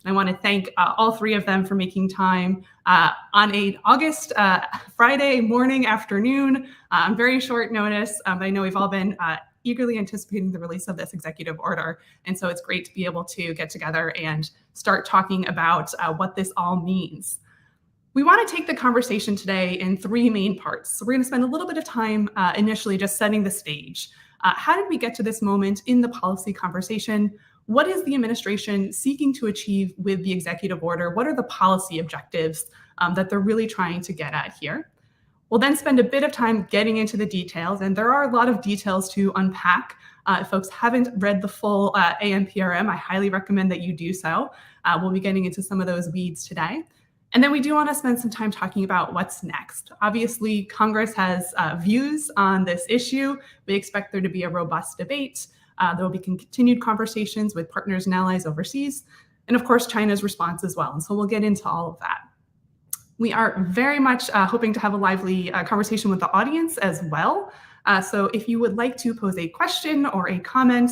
I want to thank all three of them for making time on a August Friday morning, afternoon, on very short notice. But I know we've all been eagerly anticipating the release of this executive order. And so it's great to be able to get together and start talking about what this all means. We want to take the conversation today in three main parts. So we're going to spend a little bit of time initially just setting the stage. How did we get to this moment in the policy conversation? What is the administration seeking to achieve with the executive order? What are the policy objectives that they're really trying to get at here? We'll then spend a bit of time getting into the details, and there are a lot of details to unpack. If folks haven't read the full ANPRM, I highly recommend that you do so. We'll be getting into some of those weeds today. And then we do want to spend some time talking about what's next. Obviously, Congress has views on this issue. We expect there to be a robust debate. There will be continued conversations with partners and allies overseas, and of course, China's response as well. And so we'll get into all of that. We are very much hoping to have a lively conversation with the audience as well. So if you would like to pose a question or a comment,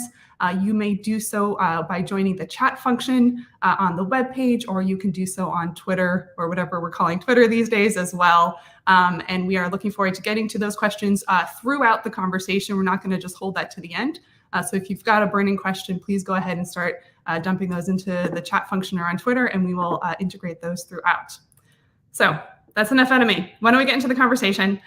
you may do so by joining the chat function on the webpage, or you can do so on Twitter, or whatever we're calling Twitter these days as well. And we are looking forward to getting to those questions throughout the conversation. We're not going to just hold that to the end. So if you've got a burning question, please go ahead and start dumping those into the chat function or on Twitter, and we will integrate those throughout. So that's enough out of me. Why don't we get into the conversation?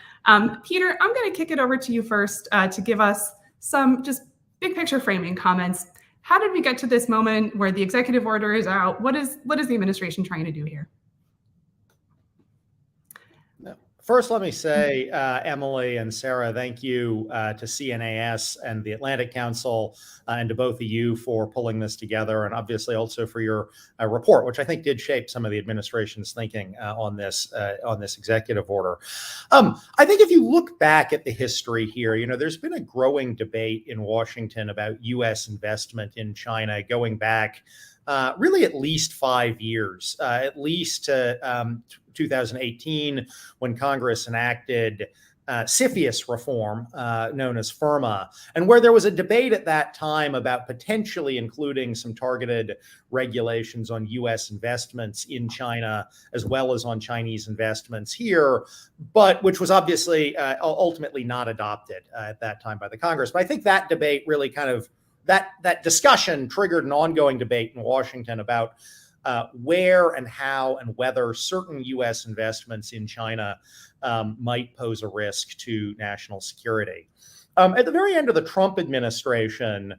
Peter, I'm going to kick it over to you first to give us some just big picture framing comments. How did we get to this moment where the executive order is out? What is the administration trying to do here? First, let me say, Emily and Sarah, thank you to CNAS and the Atlantic Council and to both of you for pulling this together, and obviously also for your report, which I think did shape some of the administration's thinking on this executive order. I think if you look back at the history here, there's been a growing debate in Washington about U.S. investment in China going back really at least 5 years, at least to 2018, when Congress enacted CFIUS reform, known as FIRMA, and where there was a debate at that time about potentially including some targeted regulations on U.S. investments in China, as well as on Chinese investments here, but which was obviously ultimately not adopted at that time by the Congress. But I think that debate really that discussion triggered an ongoing debate in Washington about where and how and whether certain U.S. investments in China might pose a risk to national security. At the very end of the Trump administration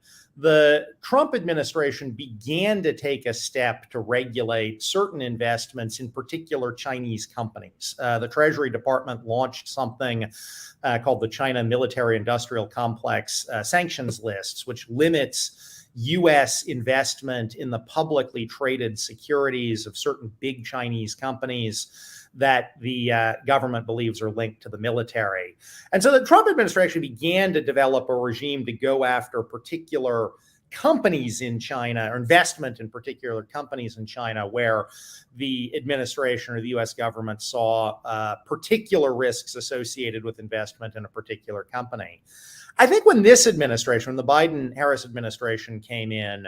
began to take a step to regulate certain investments, in particular Chinese companies. The Treasury Department launched something called the China Military Industrial Complex sanctions lists, which limits U.S. investment in the publicly traded securities of certain big Chinese companies that the government believes are linked to the military. And so the Trump administration began to develop a regime to go after particular companies in China, or investment in particular companies in China, where the administration or the U.S. government saw particular risks associated with investment in a particular company. I think when this administration, when the Biden-Harris administration came in,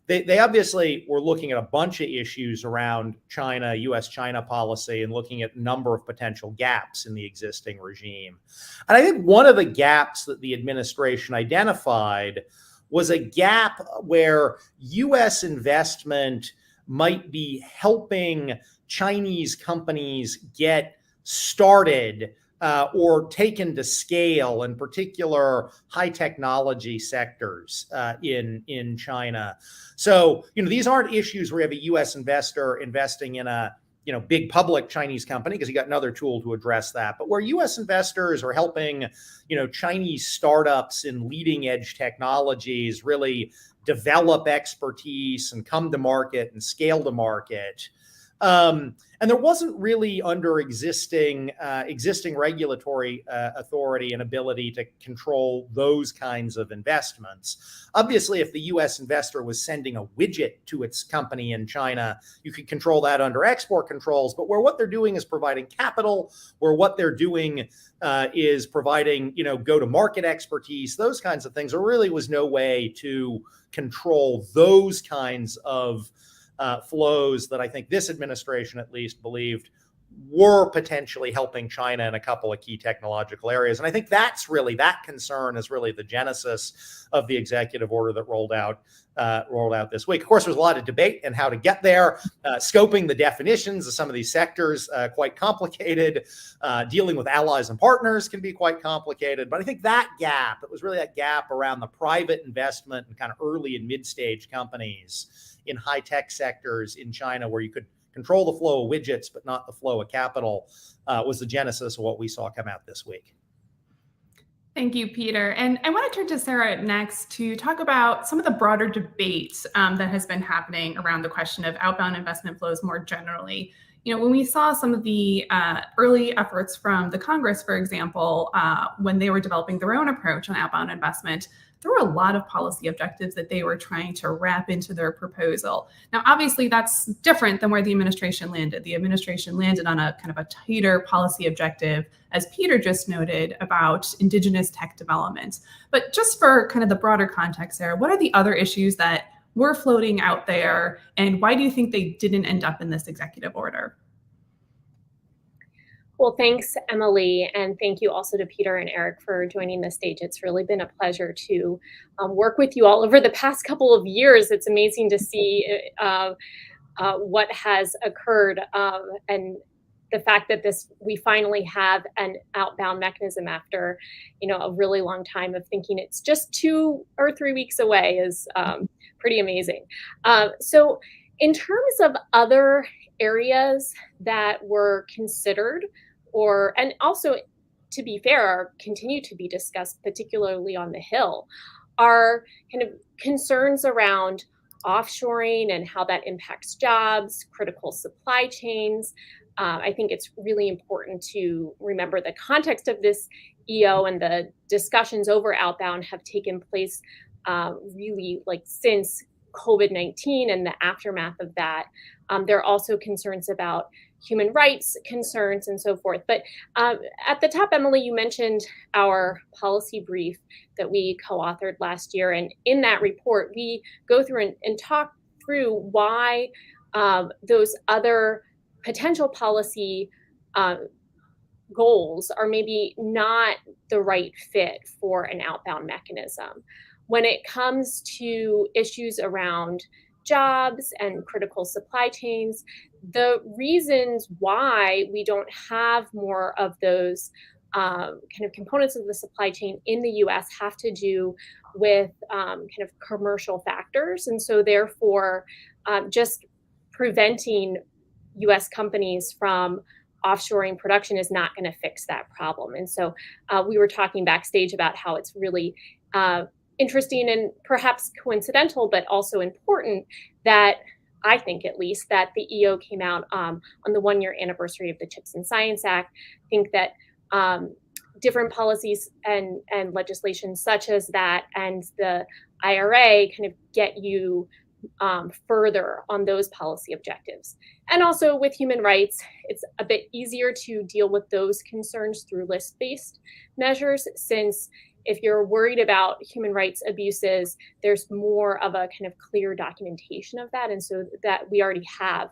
they obviously were looking at a bunch of issues around China, U.S.-China policy, and looking at a number of potential gaps in the existing regime. And I think one of the gaps that the administration identified was a gap where U.S. investment might be helping Chinese companies get started or taken to scale, in particular high technology sectors in China. So, these aren't issues where you have a U.S. investor investing in a big public Chinese company, because you got another tool to address that, but where U.S. investors are helping Chinese startups in leading edge technologies really develop expertise and come to market and scale to market. And there wasn't really under existing regulatory authority and ability to control those kinds of investments. Obviously, if the U.S. investor was sending a widget to its company in China, you could control that under export controls. But where what they're doing is providing capital, where what they're doing is providing, go-to-market expertise, those kinds of things, there really was no way to control those kinds of flows that I think this administration at least believed were potentially helping China in a couple of key technological areas. And I think that concern is really the genesis of the executive order that rolled out this week. Of course, there's a lot of debate and how to get there. Scoping the definitions of some of these sectors, quite complicated. Dealing with allies and partners can be quite complicated. But I think it was really that gap around the private investment and kind of early and mid-stage companies in high-tech sectors in China where you could control the flow of widgets, but not the flow of capital, was the genesis of what we saw come out this week. Thank you, Peter. And I want to turn to Sarah next to talk about some of the broader debate that has been happening around the question of outbound investment flows more generally. When we saw some of the early efforts from the Congress, for example, when they were developing their own approach on outbound investment, there were a lot of policy objectives that they were trying to wrap into their proposal. Now, obviously, that's different than where the administration landed. The administration landed on a kind of a tighter policy objective, as Peter just noted, about indigenous tech development. But just for kind of the broader context, Sarah, what are the other issues that were floating out there, and why do you think they didn't end up in this executive order? Well, thanks, Emily, and thank you also to Peter and Eric for joining the stage. It's really been a pleasure to work with you all over the past couple of years. It's amazing to see what has occurred and the fact that we finally have an outbound mechanism after a really long time of thinking it's just 2 or 3 weeks away is pretty amazing. So in terms of other areas that were considered, and also, to be fair, continue to be discussed, particularly on the Hill, are kind of concerns around offshoring and how that impacts jobs, critical supply chains. I think it's really important to remember the context of this EO and the discussions over outbound have taken place really since COVID-19 and the aftermath of that. There are also concerns about human rights concerns and so forth. But at the top, Emily, you mentioned our policy brief that we co-authored last year. And in that report, we go through and talk through why those other potential policy goals are maybe not the right fit for an outbound mechanism. When it comes to issues around jobs and critical supply chains, the reasons why we don't have more of those kind of components of the supply chain in the US have to do with kind of commercial factors. And so therefore, just preventing US companies from offshoring production is not going to fix that problem. And so we were talking backstage about how it's really interesting and perhaps coincidental, but also important that I think at least that the EO came out on the 1-year anniversary of the CHIPS and Science Act. I think that different policies and legislation such as that and the IRA kind of get you further on those policy objectives. And also with human rights, it's a bit easier to deal with those concerns through list-based measures, since if you're worried about human rights abuses, there's more of a kind of clear documentation of that. And so that we already have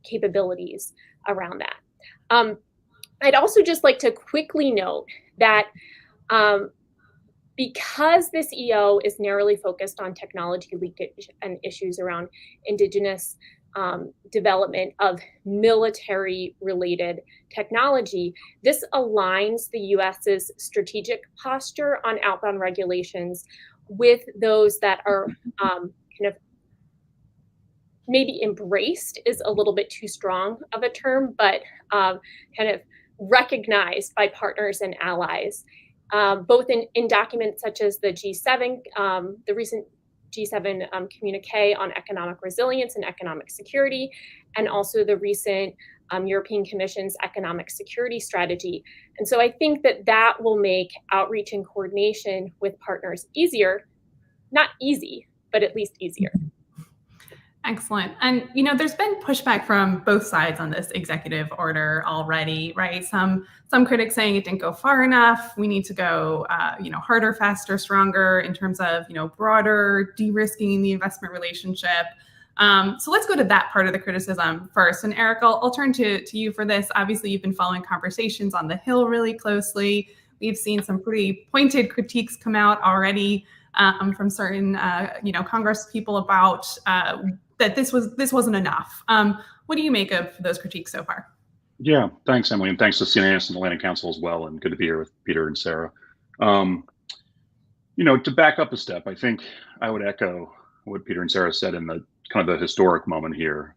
capabilities around that. I'd also just like to quickly note that because this EO is narrowly focused on technology leakage and issues around indigenous development of military-related technology, this aligns the US's strategic posture on outbound regulations with those that are kind of maybe embraced is a little bit too strong of a term, but kind of recognized by partners and allies, both in documents such as the G7, the recent G7 communique on economic resilience and economic security, and also the recent European Commission's economic security strategy. And so I think that will make outreach and coordination with partners easier, not easy, but at least easier. Excellent. And, there's been pushback from both sides on this executive order already, right? Some critics saying it didn't go far enough. We need to go, harder, faster, stronger in terms of, broader de-risking the investment relationship. So let's go to that part of the criticism first. And Eric, I'll turn to you for this. Obviously, you've been following conversations on the Hill really closely. We've seen some pretty pointed critiques come out already from certain, Congress people about that this wasn't enough. What do you make of those critiques so far? Yeah, thanks, Emily, and thanks to CNAS and Atlantic Council as well, and good to be here with Peter and Sarah. To back up a step, I think I would echo what Peter and Sarah said in the kind of the historic moment here.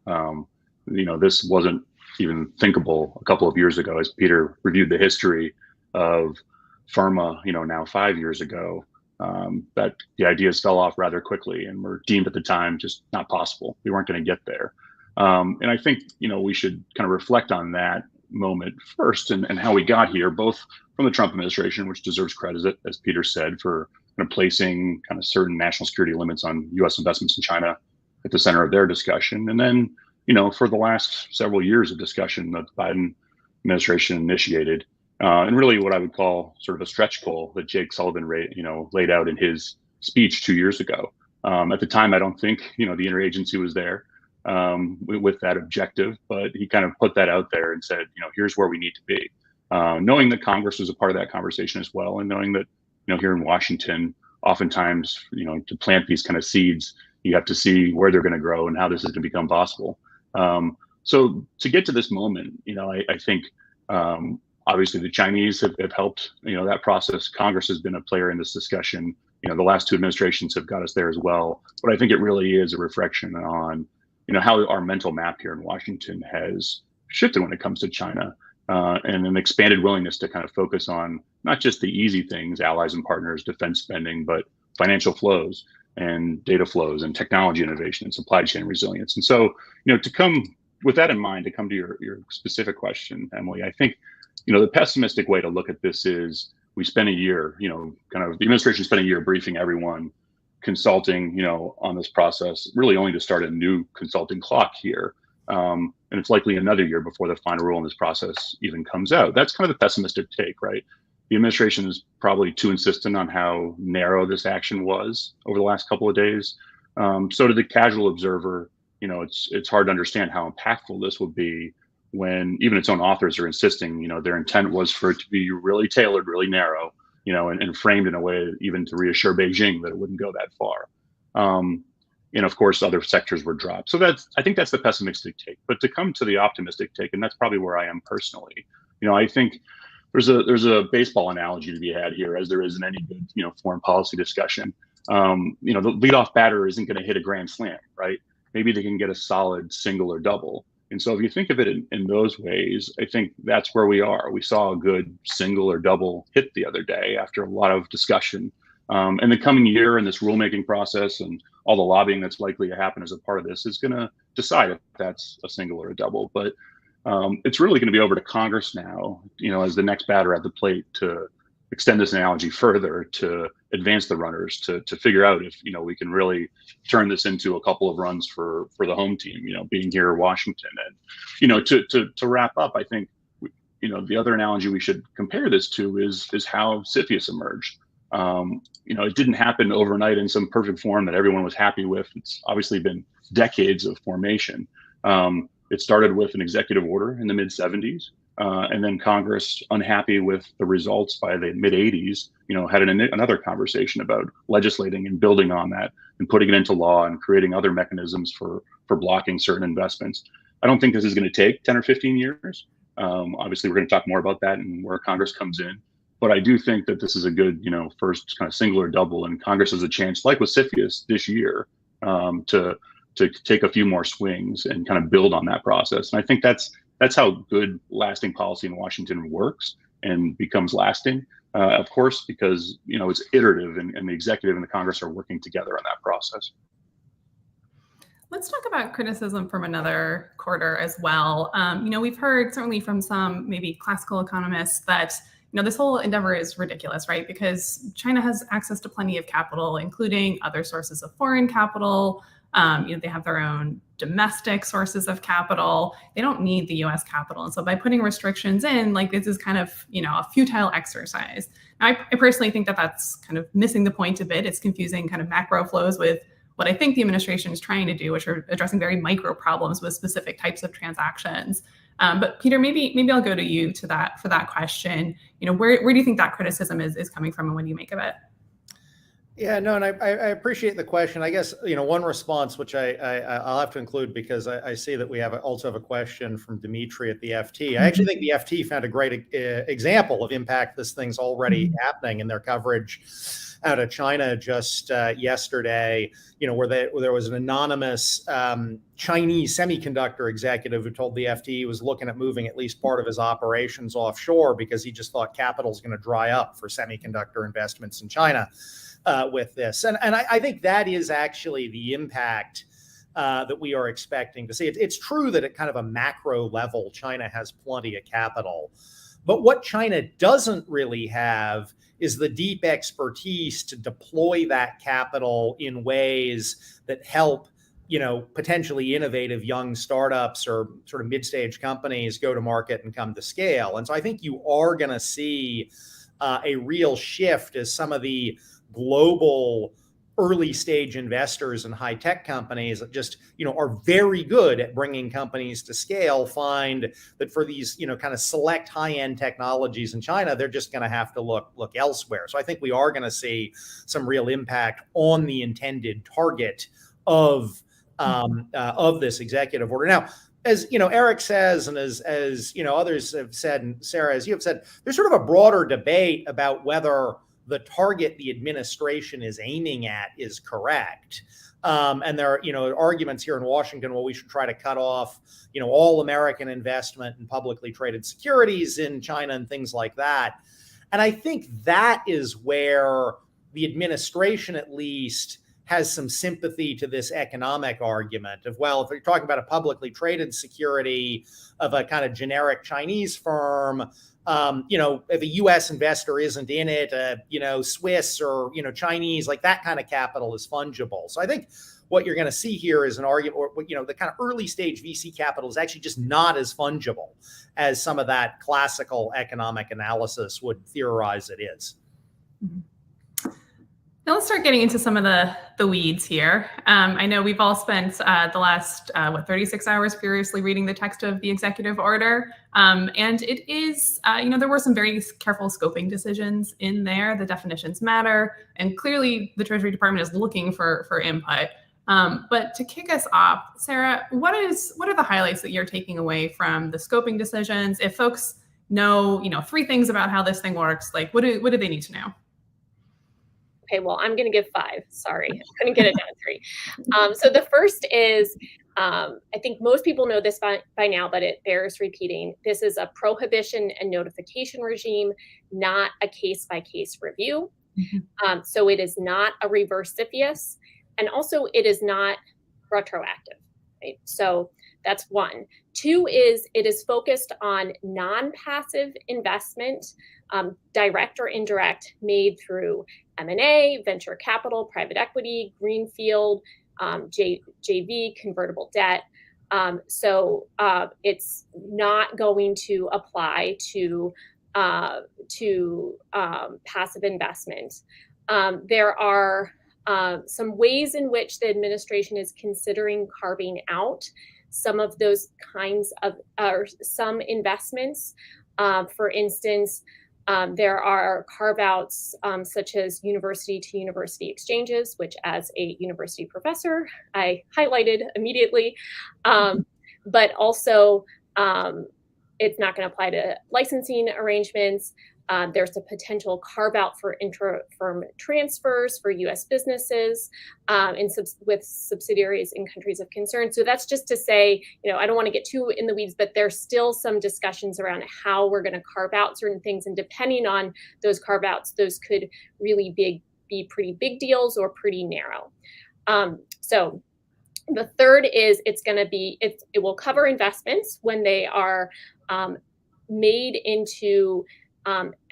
This wasn't even thinkable a couple of years ago, as Peter reviewed the history of pharma, now 5 years ago, that the ideas fell off rather quickly and were deemed at the time just not possible. We weren't going to get there. And I think, we should kind of reflect on that moment first and how we got here, both from the Trump administration, which deserves credit, as Peter said, for kind of placing kind of certain national security limits on U.S. investments in China at the center of their discussion. And then, for the last several years of discussion that the Biden administration initiated, and really what I would call sort of a stretch goal that Jake Sullivan laid out in his speech 2 years ago. At the time, I don't think, the interagency was there with that objective, but he kind of put that out there and said, here's where we need to be. Knowing that Congress was a part of that conversation as well, and knowing that, here in Washington, oftentimes, to plant these kind of seeds, you have to see where they're going to grow and how this is going to become possible. So to get to this moment, I think obviously the Chinese have helped, that process. Congress has been a player in this discussion. The last two administrations have got us there as well. But I think it really is a reflection on, how our mental map here in Washington has shifted when it comes to China, and an expanded willingness to kind of focus on not just the easy things, allies and partners, defense spending, but financial flows and data flows and technology innovation and supply chain resilience. And so, to come with that in mind, to come to your specific question, Emily, I think, the pessimistic way to look at this is we spent a year, the administration spent a year briefing everyone, consulting, on this process, really only to start a new consulting clock here. And it's likely another year before the final rule in this process even comes out. That's kind of the pessimistic take, right? The administration is probably too insistent on how narrow this action was over the last couple of days. So to the casual observer, it's hard to understand how impactful this will be when even its own authors are insisting, their intent was for it to be really tailored, really narrow, and framed in a way even to reassure Beijing that it wouldn't go that far. And of course, other sectors were dropped. So I think that's the pessimistic take. But to come to the optimistic take, and that's probably where I am personally, I think there's a baseball analogy to be had here, as there is in any good, foreign policy discussion. The leadoff batter isn't going to hit a grand slam, right? Maybe they can get a solid single or double. And so if you think of it in those ways, I think that's where we are. We saw a good single or double hit the other day after a lot of discussion. And the coming year and this rulemaking process and all the lobbying that's likely to happen as a part of this is going to decide if that's a single or a double. But it's really going to be over to Congress now, as the next batter at the plate, to extend this analogy further, to advance the runners, to figure out if, we can really turn this into a couple of runs for the home team, being here in Washington. And, to wrap up, I think, the other analogy we should compare this to is how CFIUS emerged. It didn't happen overnight in some perfect form that everyone was happy with. It's obviously been decades of formation. It started with an executive order in the mid 70s. And then Congress, unhappy with the results by the mid 80s, had another conversation about legislating and building on that and putting it into law and creating other mechanisms for blocking certain investments. I don't think this is going to take 10 or 15 years. Obviously, we're going to talk more about that and where Congress comes in. But I do think that this is a good, first kind of single or double, and Congress has a chance, like with CFIUS this year, to take a few more swings and kind of build on that process. And I think that's how good lasting policy in Washington works and becomes lasting, of course, because, it's iterative and the executive and the Congress are working together on that process. Let's talk about criticism from another quarter as well. We've heard certainly from some maybe classical economists that this whole endeavor is ridiculous, right? Because China has access to plenty of capital, including other sources of foreign capital. They have their own domestic sources of capital. They don't need the US capital. And so by putting restrictions in, this is kind of, a futile exercise. Now, I personally think that that's kind of missing the point a bit. It's confusing kind of macro flows with what I think the administration is trying to do, which are addressing very micro problems with specific types of transactions. But Peter, maybe I'll go to you for that question. Where do you think that criticism is coming from, and what do you make of it? Yeah, no, and I appreciate the question. I guess, one response, which I'll have to include because I see that we also have a question from Dimitri at the FT. I actually think the FT found a great example of impact this thing's already happening in their coverage out of China just yesterday, where there was an anonymous Chinese semiconductor executive who told the FT he was looking at moving at least part of his operations offshore because he just thought capital is going to dry up for semiconductor investments in China. With this. And I think that is actually the impact that we are expecting to see. It's true that at kind of a macro level, China has plenty of capital. But what China doesn't really have is the deep expertise to deploy that capital in ways that help, potentially innovative young startups or sort of mid-stage companies go to market and come to scale. And so I think you are going to see a real shift as some of the global early stage investors and high tech companies that just, are very good at bringing companies to scale, find that for these, kind of select high end technologies in China, they're just going to have to look elsewhere. So I think we are going to see some real impact on the intended target of this executive order. Now, as Eric says, and as others have said, and Sarah, as you have said, there's sort of a broader debate about whether the target the administration is aiming at is correct. And there are, arguments here in Washington, well, we should try to cut off, all American investment in publicly traded securities in China and things like that. And I think that is where the administration, at least, has some sympathy to this economic argument of, well, if you're talking about a publicly traded security of a kind of generic Chinese firm, if a U.S. investor isn't in it, Swiss or, Chinese, like that kind of capital is fungible. So I think what you're going to see here is an argument, or, the kind of early stage VC capital is actually just not as fungible as some of that classical economic analysis would theorize it is. Mm-hmm. Now let's start getting into some of the weeds here. I know we've all spent the last 36 hours furiously reading the text of the executive order, and it is there were some very careful scoping decisions in there. The definitions matter, and clearly the Treasury Department is looking for input. But to kick us off, Sarah, what are the highlights that you're taking away from the scoping decisions? If folks know 3 things about how this thing works, like what do they need to know? Okay, well, I'm going to give 5. Sorry, I couldn't get it down to 3. So the first is, I think most people know this by now, but it bears repeating. This is a prohibition and notification regime, not a case-by-case review. Mm-hmm. So it is not a reverse CFIUS, and also it is not retroactive. Right? So that's 1. 2 is it is focused on non-passive investment, direct or indirect, made through M&A, venture capital, private equity, greenfield, JV, convertible debt. So it's not going to apply to passive investment. There are some ways in which the administration is considering carving out some of those kinds of some investments. For instance, there are carve-outs such as university-to-university exchanges, which as a university professor, I highlighted immediately. But also, it's not going to apply to licensing arrangements. There's a potential carve-out for intra-firm transfers for U.S. businesses with subsidiaries in countries of concern. So that's just to say, I don't want to get too in the weeds, but there's still some discussions around how we're going to carve out certain things. And depending on those carve-outs, those could really be pretty big deals or pretty narrow. So the third is it will cover investments when they are made into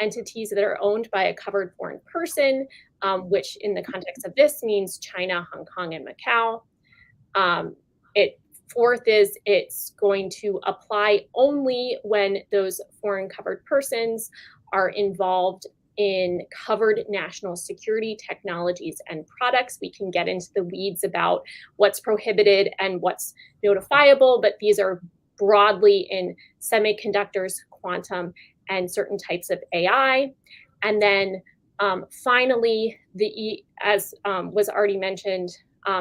entities that are owned by a covered foreign person, which in the context of this means China, Hong Kong, and Macau. Fourth is it's going to apply only when those foreign covered persons are involved in covered national security technologies and products. We can get into the weeds about what's prohibited and what's notifiable, but these are broadly in semiconductors, quantum, and certain types of AI. And then finally, as was already mentioned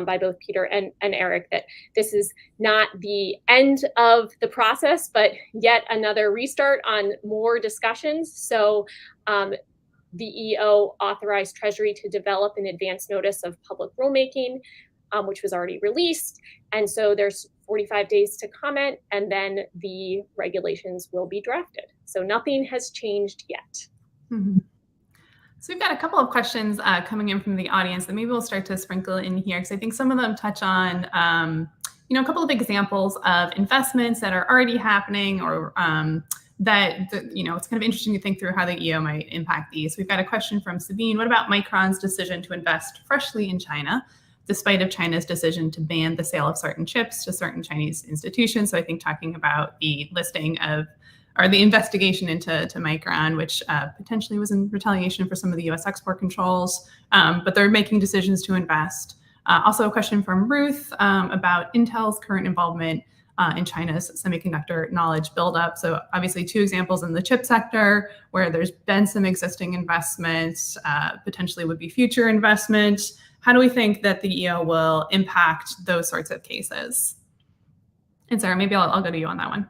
by both Peter and Eric, that this is not the end of the process, but yet another restart on more discussions. So the EO authorized Treasury to develop an advance notice of public rulemaking, which was already released. And so there's 45 days to comment, and then the regulations will be drafted. So nothing has changed yet. Mm-hmm. So we've got a couple of questions coming in from the audience that maybe we'll start to sprinkle in here, because I think some of them touch on, a couple of examples of investments that are already happening, or it's kind of interesting to think through how the EO might impact these. We've got a question from Sabine. What about Micron's decision to invest freshly in China, despite of China's decision to ban the sale of certain chips to certain Chinese institutions? So I think talking about the listing of, or the investigation into Micron, which potentially was in retaliation for some of the US export controls, but they're making decisions to invest. Also a question from Ruth about Intel's current involvement in China's semiconductor knowledge buildup. So obviously 2 examples in the chip sector where there's been some existing investments, potentially would be future investments. How do we think that the EO will impact those sorts of cases? And Sarah, maybe I'll go to you on that one.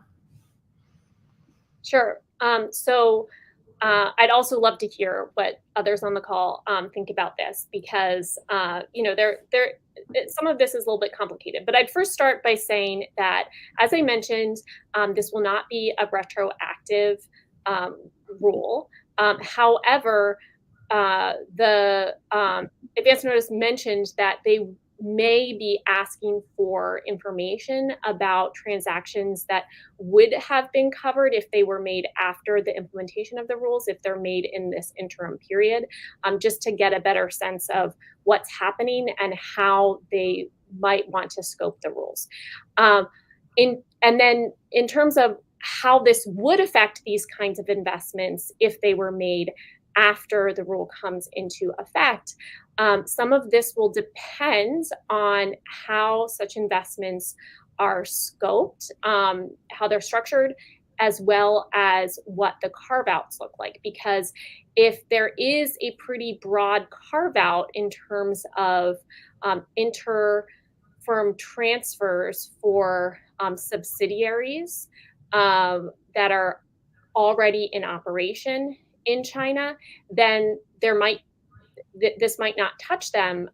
Sure. I'd also love to hear what others on the call think about this, because some of this is a little bit complicated. But I'd first start by saying that, as I mentioned, this will not be a retroactive rule. However, the advance notice mentioned that they may be asking for information about transactions that would have been covered if they were made after the implementation of the rules, if they're made in this interim period, just to get a better sense of what's happening and how they might want to scope the rules. And then in terms of how this would affect these kinds of investments if they were made after the rule comes into effect, some of this will depend on how such investments are scoped, how they're structured, as well as what the carve-outs look like. Because if there is a pretty broad carve-out in terms of inter-firm transfers for subsidiaries that are already in operation in China, then this might not touch them,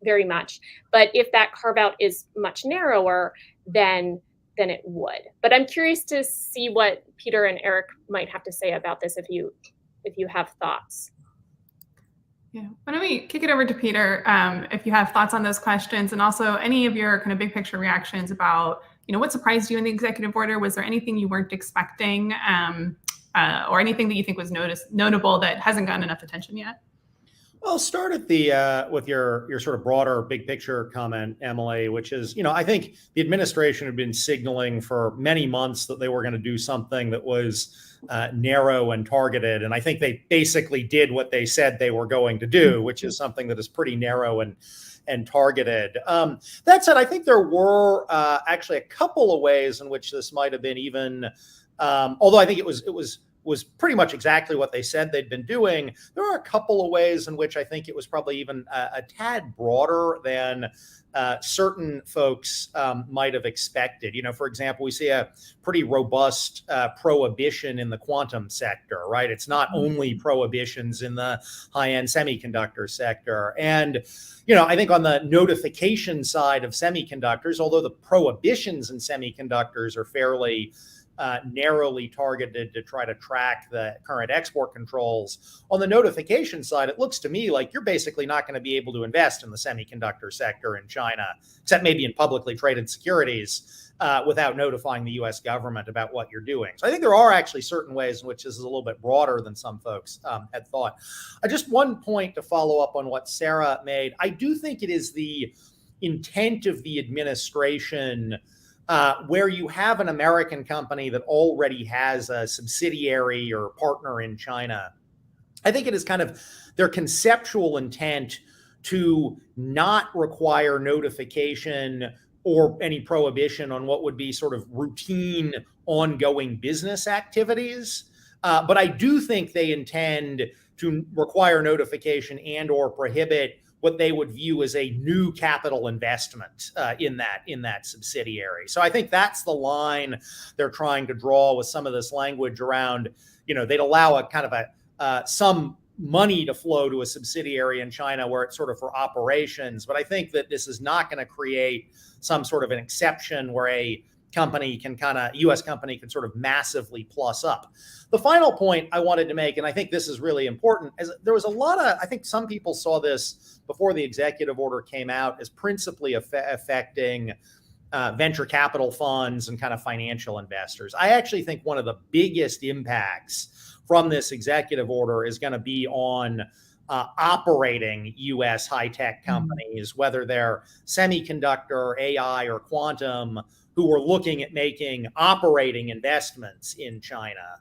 very much. But if that carve out is much narrower, then it would. But I'm curious to see what Peter and Eric might have to say about this, if you have thoughts. Yeah, why don't we kick it over to Peter, if you have thoughts on those questions, and also any of your kind of big picture reactions about, what surprised you in the executive order? Was there anything you weren't expecting? Or anything that you think was notable that hasn't gotten enough attention yet? Well, I'll start at with your sort of broader big picture comment, Emily, which is, I think the administration had been signaling for many months that they were going to do something that was narrow and targeted. And I think they basically did what they said they were going to do, which is something that is pretty narrow and targeted. That said, I think there were actually a couple of ways in which this might have been even, although I think it was pretty much exactly what they said they'd been doing, there are a couple of ways in which I think it was probably even a tad broader than certain folks might have expected. For example, we see a pretty robust prohibition in the quantum sector, right? It's not only prohibitions in the high-end semiconductor sector. And, I think on the notification side of semiconductors, although the prohibitions in semiconductors are fairly narrowly targeted to try to track the current export controls, on the notification side, it looks to me like you're basically not going to be able to invest in the semiconductor sector in China, except maybe in publicly traded securities, without notifying the US government about what you're doing. So I think there are actually certain ways in which this is a little bit broader than some folks had thought. Just one point to follow up on what Sarah made. I do think it is the intent of the administration where you have an American company that already has a subsidiary or partner in China, I think it is kind of their conceptual intent to not require notification or any prohibition on what would be sort of routine, ongoing business activities. But I do think they intend to require notification and or prohibit what they would view as a new capital investment in that subsidiary. So I think that's the line they're trying to draw with some of this language around, they'd allow a kind of some money to flow to a subsidiary in China where it's sort of for operations. But I think that this is not going to create some sort of an exception where a U.S. company can sort of massively plus up. The final point I wanted to make, and I think this is really important, is there was a lot of, I think some people saw this before the executive order came out as principally affecting venture capital funds and kind of financial investors. I actually think one of the biggest impacts from this executive order is going to be on operating U.S. high-tech companies, whether they're semiconductor, AI, or quantum, who are looking at making operating investments in China,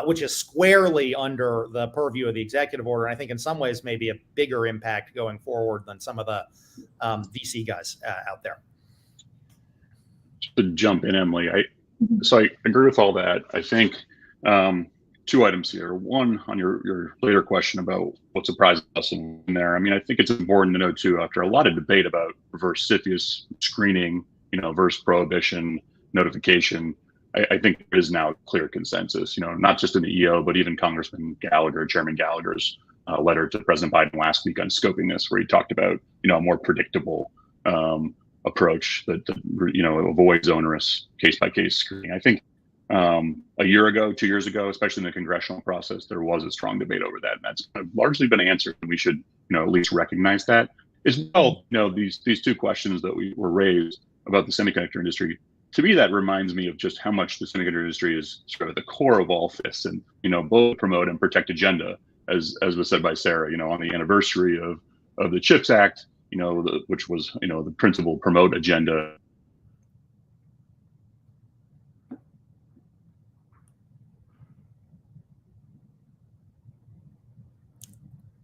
which is squarely under the purview of the executive order. And I think in some ways maybe a bigger impact going forward than some of the VC guys out there. To jump in, Emily, so I agree with all that. I think two items here. One, on your later question about what surprised us in there. I mean, I think it's important to know too, after a lot of debate about reverse CFIUS screening, versus prohibition, notification, I think there is now a clear consensus, not just in the EO, but even Congressman Gallagher, Chairman Gallagher's letter to President Biden last week on scoping this, where he talked about, a more predictable approach that avoids onerous case-by-case screening. I think a year ago, 2 years ago, especially in the congressional process, there was a strong debate over that, and that's kind of largely been answered. And we should, at least recognize that. As well, these two questions that were raised about the semiconductor industry, to me, that reminds me of just how much the semiconductor industry is sort of at the core of all this, and both promote and protect agenda, as was said by Sarah, on the anniversary of the CHIPS Act, which was the principal promote agenda.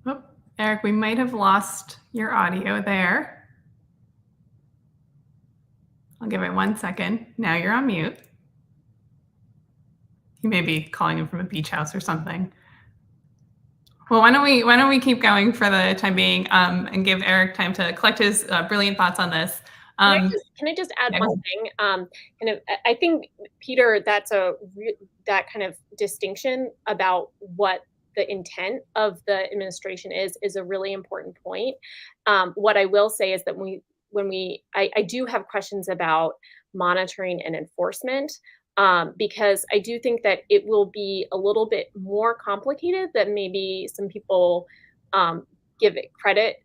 Oh, Eric, we might have lost your audio there. I'll give it 1 second. Now you're on mute. You may be calling him from a beach house or something. Well, why don't we keep going for the time being and give Eric time to collect his brilliant thoughts on this. Can I just add one thing? I think, Peter, that kind of distinction about what the intent of the administration is a really important point. What I will say is that I do have questions about monitoring and enforcement, because I do think that it will be a little bit more complicated than maybe some people give it credit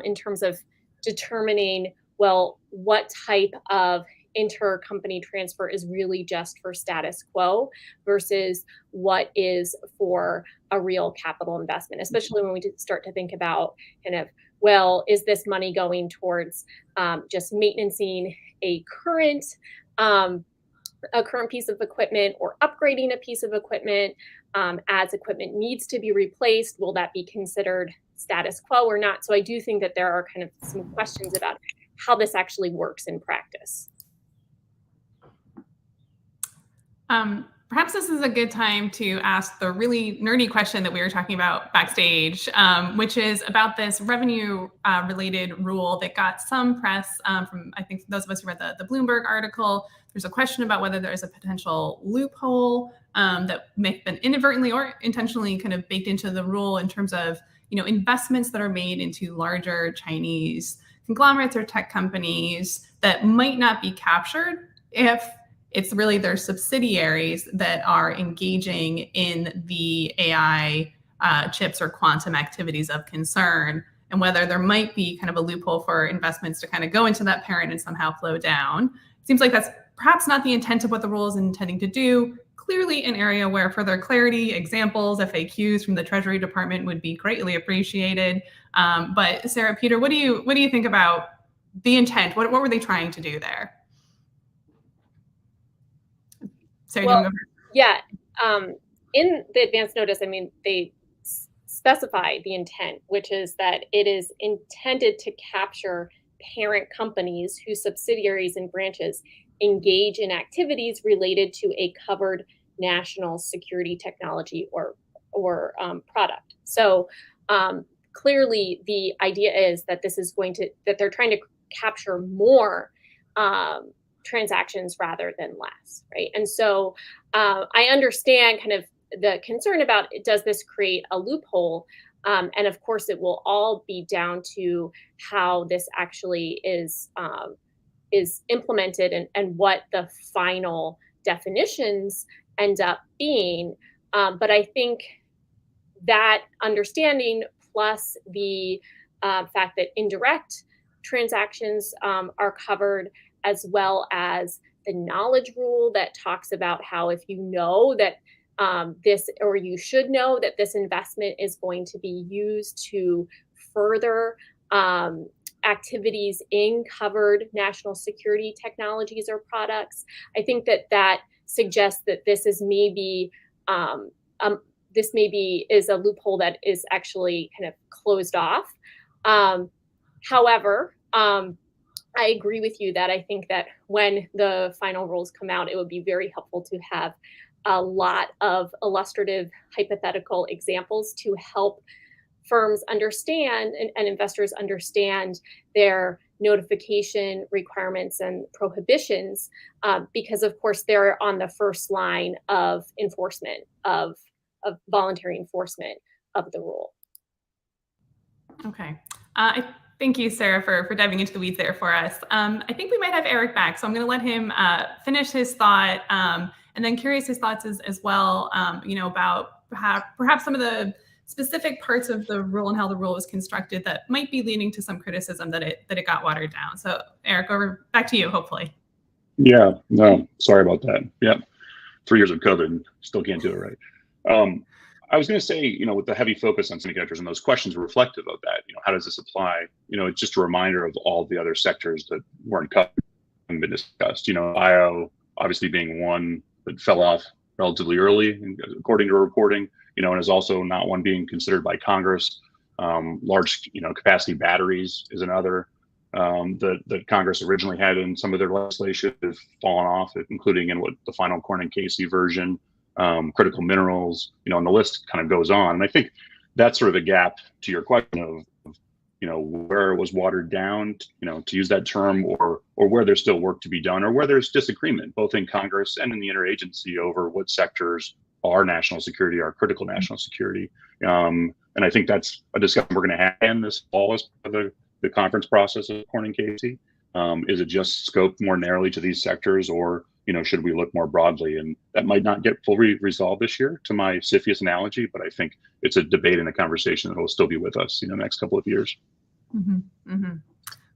in terms of determining, well, what type of intercompany transfer is really just for status quo versus what is for a real capital investment, especially when we start to think about kind of, well, is this money going towards just maintaining a current piece of equipment or upgrading a piece of equipment as equipment needs to be replaced? Will that be considered status quo or not? So I do think that there are kind of some questions about how this actually works in practice. Perhaps this is a good time to ask the really nerdy question that we were talking about backstage, which is about this revenue-related rule that got some press from, I think, those of us who read the Bloomberg article. There's a question about whether there's a potential loophole that may have been inadvertently or intentionally kind of baked into the rule in terms of, investments that are made into larger Chinese conglomerates or tech companies that might not be captured if it's really their subsidiaries that are engaging in the AI chips or quantum activities of concern, and whether there might be kind of a loophole for investments to kind of go into that parent and somehow flow down. It seems like that's perhaps not the intent of what the rule is intending to do. Clearly an area where further clarity, examples, FAQs from the Treasury Department would be greatly appreciated. But Sarah, Peter, what do you think about the intent? What were they trying to do there? Sarah, Well, do you want to go first? Yeah. In the advance notice, I mean, they specify the intent, which is that it is intended to capture parent companies whose subsidiaries and branches engage in activities related to a covered national security technology or product. So clearly, the idea is that that they're trying to capture more transactions rather than less, right? And so I understand kind of the concern about, does this create a loophole? And of course, it will all be down to how this actually is implemented and what the final definitions end up being. But I think that understanding plus the fact that indirect transactions are covered, as well as the knowledge rule that talks about how if you know that you should know that this investment is going to be used to further activities in covered national security technologies or products. I think that suggests that this is maybe is a loophole that is actually kind of closed off. However, I agree with you that I think that when the final rules come out, it would be very helpful to have a lot of illustrative hypothetical examples to help firms understand and investors understand their notification requirements and prohibitions, because of course they're on the first line of enforcement of voluntary enforcement of the rule. Okay. Thank you, Sarah, for diving into the weeds there for us. I think we might have Eric back, so I'm going to let him finish his thought, and then curious his thoughts as well, about perhaps some of the specific parts of the rule and how the rule was constructed that might be leading to some criticism that it got watered down. So, Eric, back to you, hopefully. Yeah, no, sorry about that. Yep, 3 years of COVID, still can't do it right. I was going to say, with the heavy focus on semiconductors, and those questions are reflective of that. How does this apply? It's just a reminder of all the other sectors that weren't covered and been discussed. Bio obviously being one that fell off relatively early, according to reporting. And is also not one being considered by Congress. Large, capacity batteries is another that Congress originally had in some of their legislation have fallen off, including in what the final Cornyn and Casey version. Critical minerals, and the list kind of goes on. And I think that's sort of a gap to your question of where it was watered down, to use that term, or where there's still work to be done, or where there's disagreement, both in Congress and in the interagency over what sectors are national security, are critical national security. And I think that's a discussion we're going to have in this fall as part of the conference process of Cornyn and Casey. Is it just scoped more narrowly to these sectors, or should we look more broadly? And that might not get fully resolved this year, to my CFIUS analogy, but I think it's a debate and a conversation that will still be with us in the next couple of years. Mm-hmm. Mm-hmm.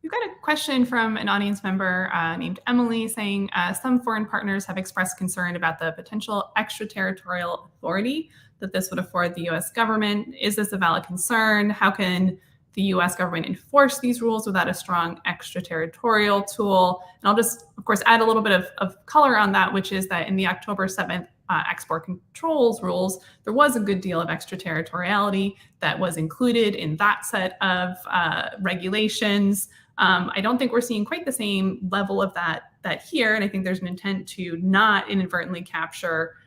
We've got a question from an audience member named Emily saying, some foreign partners have expressed concern about the potential extraterritorial authority that this would afford the U.S. government. Is this a valid concern? How can the U.S. government enforce these rules without a strong extraterritorial tool? And I'll just, of course, add a little bit of color on that, which is that in the October 7th export controls rules, there was a good deal of extraterritoriality that was included in that set of regulations. I don't think we're seeing quite the same level of that here, and I think there's an intent to not inadvertently capture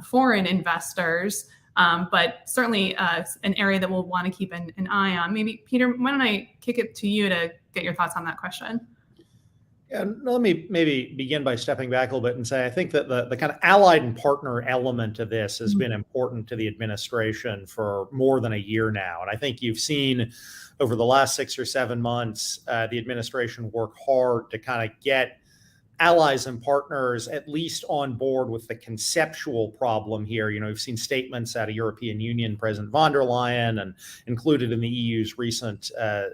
foreign investors. But certainly an area that we'll want to keep an eye on. Maybe, Peter, why don't I kick it to you to get your thoughts on that question? Yeah, let me maybe begin by stepping back a little bit and say, I think that the kind of allied and partner element of this has been important to the administration for more than a year now. And I think you've seen over the last 6 or 7 months, the administration work hard to kind of get allies and partners at least on board with the conceptual problem here. We've seen statements out of European Union President von der Leyen, and included in the EU's recent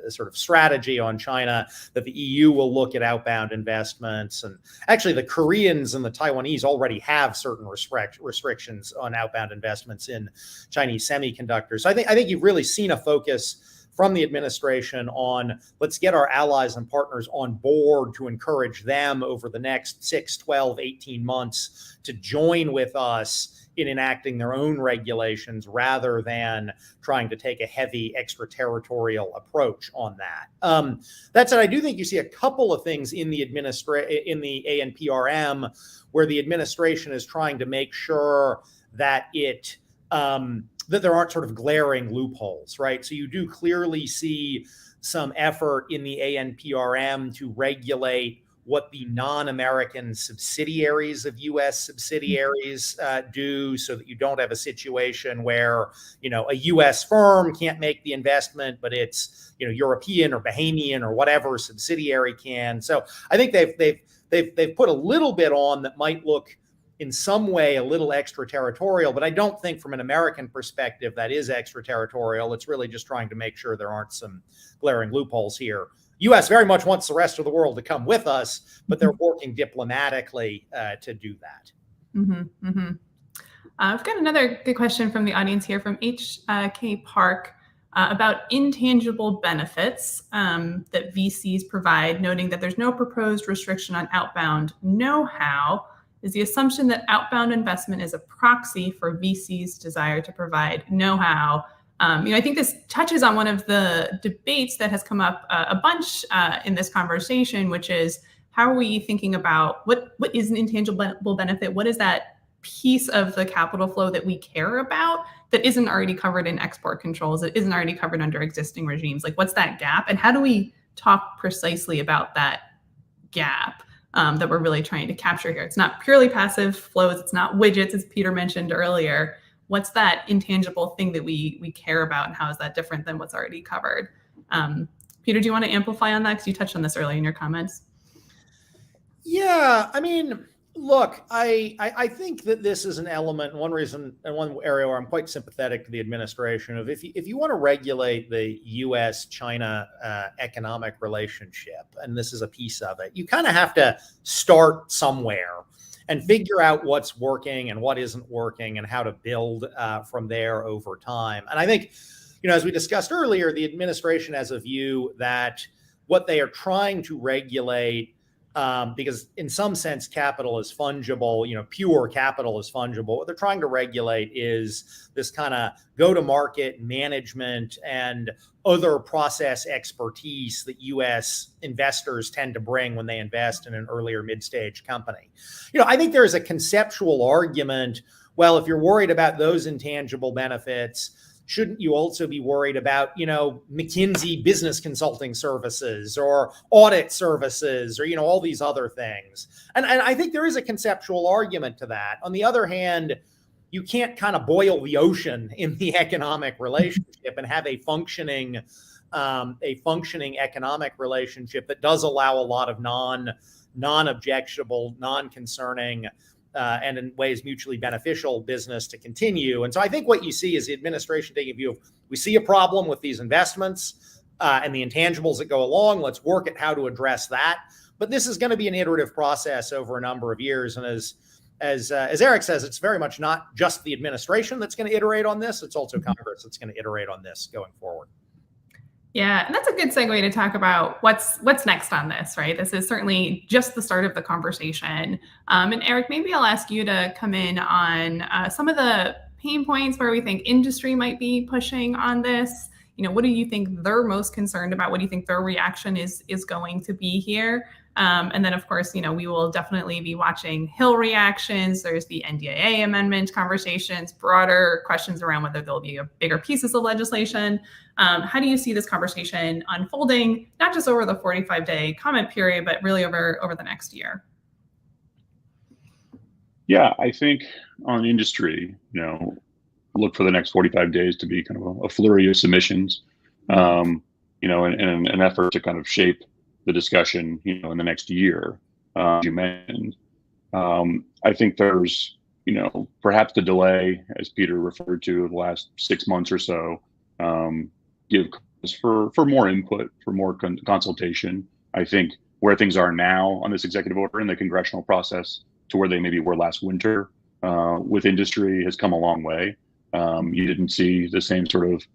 sort of strategy on China, that the EU will look at outbound investments. And actually the Koreans and the Taiwanese already have certain restrictions on outbound investments in Chinese semiconductors. So I think you've really seen a focus from the administration on let's get our allies and partners on board to encourage them over the next 6, 12, 18 months to join with us in enacting their own regulations rather than trying to take a heavy extraterritorial approach on that. That said, I do think you see a couple of things in the ANPRM where the administration is trying to make sure that that there aren't sort of glaring loopholes, right? So you do clearly see some effort in the ANPRM to regulate what the non-American subsidiaries of U.S. subsidiaries do, so that you don't have a situation where, a U.S. firm can't make the investment, but it's, European or Bahamian or whatever subsidiary can. So I think they've put a little bit on that might look in some way a little extraterritorial, but I don't think from an American perspective that is extraterritorial. It's really just trying to make sure there aren't some glaring loopholes here. U.S. very much wants the rest of the world to come with us, but they're working diplomatically to do that. Mm-hmm, mm-hmm. I've got another good question from the audience here from H.K. Park about intangible benefits that VCs provide, noting that there's no proposed restriction on outbound know-how. Is the assumption that outbound investment is a proxy for VCs' desire to provide know-how? I think this touches on one of the debates that has come up a bunch in this conversation, which is how are we thinking about what is an intangible benefit? What is that piece of the capital flow that we care about that isn't already covered in export controls, that isn't already covered under existing regimes? Like, what's that gap? And how do we talk precisely about that gap that we're really trying to capture here? It's not purely passive flows. It's not widgets, as Peter mentioned earlier. What's that intangible thing that we care about, and how is that different than what's already covered? Peter, do you want to amplify on that? Because you touched on this earlier in your comments. Yeah, I mean, look, I think that this is an element, one reason and one area where I'm quite sympathetic to the administration of if you want to regulate the U.S.-China economic relationship, and this is a piece of it, you kind of have to start somewhere and figure out what's working and what isn't working and how to build from there over time. And I think, as we discussed earlier, the administration has a view that what they are trying to regulate, because in some sense, capital is fungible, pure capital is fungible. What they're trying to regulate is this kind of go-to-market management and other process expertise that U.S. investors tend to bring when they invest in an earlier mid-stage company. I think there is a conceptual argument, well, if you're worried about those intangible benefits, shouldn't you also be worried about, McKinsey business consulting services or audit services or, all these other things? And I think there is a conceptual argument to that. On the other hand, you can't kind of boil the ocean in the economic relationship and have a functioning economic relationship that does allow a lot of non-objectionable, non-concerning, and in ways mutually beneficial business to continue. And so I think what you see is the administration taking a view of, we see a problem with these investments and the intangibles that go along. Let's work at how to address that. But this is going to be an iterative process over a number of years. And as Eric says, it's very much not just the administration that's going to iterate on this. It's also Congress that's going to iterate on this going forward. Yeah, and that's a good segue to talk about what's next on this, right? This is certainly just the start of the conversation. And Eric, maybe I'll ask you to come in on some of the pain points where we think industry might be pushing on this. What do you think they're most concerned about? What do you think their reaction is going to be here? And then, of course, we will definitely be watching Hill reactions. There's the NDAA amendment conversations, broader questions around whether there'll be bigger pieces of legislation. How do you see this conversation unfolding, not just over the 45-day comment period, but really over the next year? Yeah, I think on industry, look for the next 45 days to be kind of a flurry of submissions, in an effort to kind of shape the discussion, in the next year. You mentioned, I think there's, perhaps the delay, as Peter referred to, the last 6 months or so, give for more input, for more consultation. I think where things are now on this executive order in the congressional process to where they maybe were last winter with industry has come a long way. You didn't see the same sort of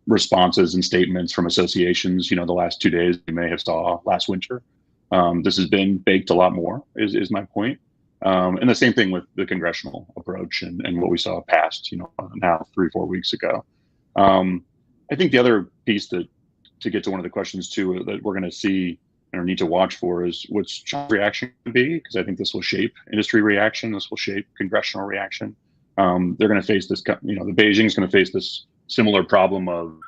responses and statements from associations, the last 2 days you may have saw last winter. This has been baked a lot more, is my point. And the same thing with the congressional approach and what we saw passed, now 3-4 weeks ago. I think the other piece to get to one of the questions too that we're going to see or need to watch for is what's China's reaction going to be, because I think this will shape industry reaction. This will shape congressional reaction. They're going to face this, the Beijing's going to face this similar problem of,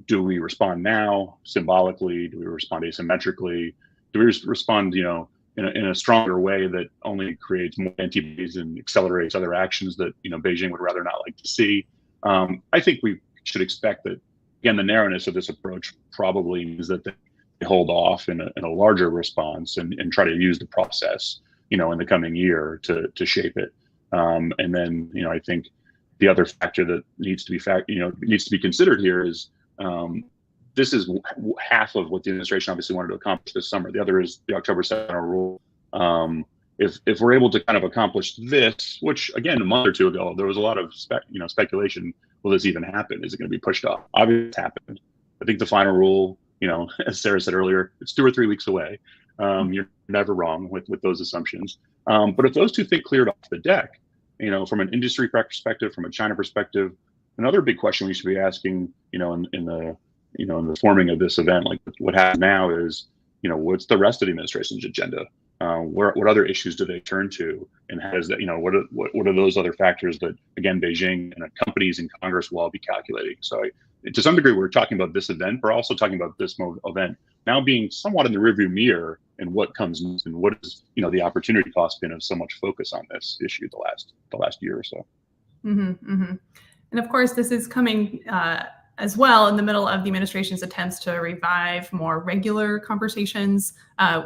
do we respond now symbolically? Do we respond asymmetrically? Do we respond, in a stronger way that only creates more antibodies and accelerates other actions that, Beijing would rather not like to see? I think we should expect that, again, the narrowness of this approach probably means that they hold off in a larger response and try to use the process, in the coming year to shape it. And then, I think the other factor that needs to be considered here is this is half of what the administration obviously wanted to accomplish this summer. The other is the October 7 rule. If we're able to kind of accomplish this, which again, a month or two ago, there was a lot of speculation. Will this even happen? Is it going to be pushed off? Obviously, it's happened. I think the final rule, as Sarah said earlier, it's 2 or 3 weeks away. You're never wrong with those assumptions. But if those two things cleared off the deck, from an industry perspective, from a China perspective, another big question we should be asking, in the forming of this event, like what happens now is, what's the rest of the administration's agenda? What other issues do they turn to, and how does that, what are those other factors that, again, Beijing and companies and Congress will all be calculating? So to some degree, we're talking about this event, but also talking about this event now being somewhat in the rearview mirror and what comes next, and what is, the opportunity cost been of so much focus on this issue the last year or so. Mm-hmm, mm-hmm. And of course, this is coming as well in the middle of the administration's attempts to revive more regular conversations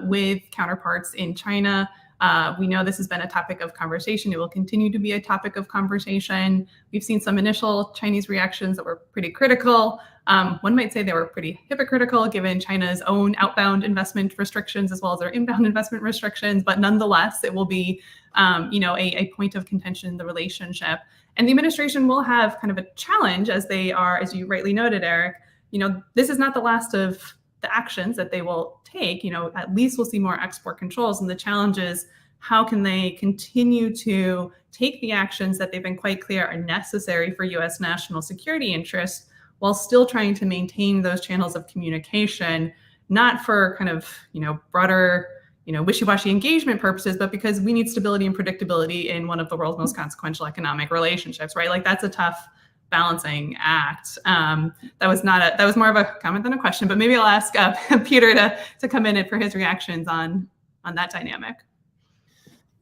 with counterparts in China. We know this has been a topic of conversation. It will continue to be a topic of conversation. We've seen some initial Chinese reactions that were pretty critical. One might say they were pretty hypocritical given China's own outbound investment restrictions as well as their inbound investment restrictions. But nonetheless, it will be a point of contention in the relationship. And the administration will have kind of a challenge as they are, as you rightly noted, Eric, this is not the last of the actions that they will take. At least we'll see more export controls. And the challenge is, how can they continue to take the actions that they've been quite clear are necessary for U.S. national security interests while still trying to maintain those channels of communication, not for kind of, broader, wishy-washy engagement purposes, but because we need stability and predictability in one of the world's most consequential economic relationships, right? Like that's a tough balancing act. That was more of a comment than a question, but maybe I'll ask Peter to come in for his reactions on that dynamic.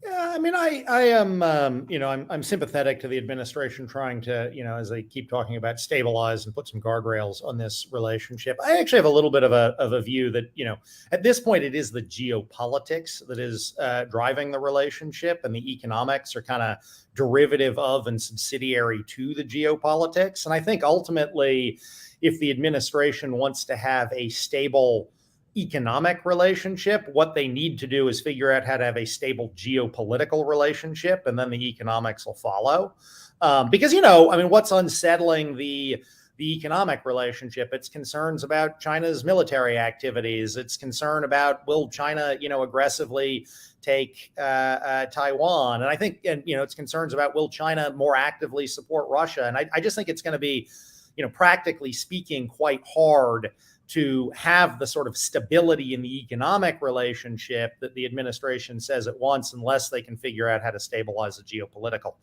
Yeah, I mean, I am, I'm sympathetic to the administration trying to, as they keep talking about, stabilize and put some guardrails on this relationship. I actually have a little bit of a view that, at this point, it is the geopolitics that is driving the relationship, and the economics are kind of derivative of and subsidiary to the geopolitics. And I think ultimately, if the administration wants to have a stable economic relationship, what they need to do is figure out how to have a stable geopolitical relationship, and then the economics will follow. Because, what's unsettling the economic relationship? It's concerns about China's military activities. It's concern about, will China, aggressively take Taiwan? And I think, it's concerns about, will China more actively support Russia? And I just think it's going to be, practically speaking, quite hard to have the sort of stability in the economic relationship that the administration says it wants, unless they can figure out how to stabilize the geopolitical